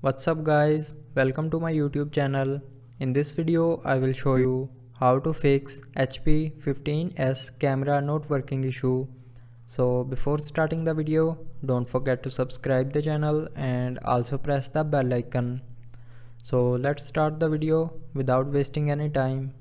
What's up guys, welcome to my YouTube channel. In this video I will show you how to fix HP 15s camera not working issue. So before starting the video, don't forget to subscribe the channel and also press the bell icon. So let's start the video without wasting any time.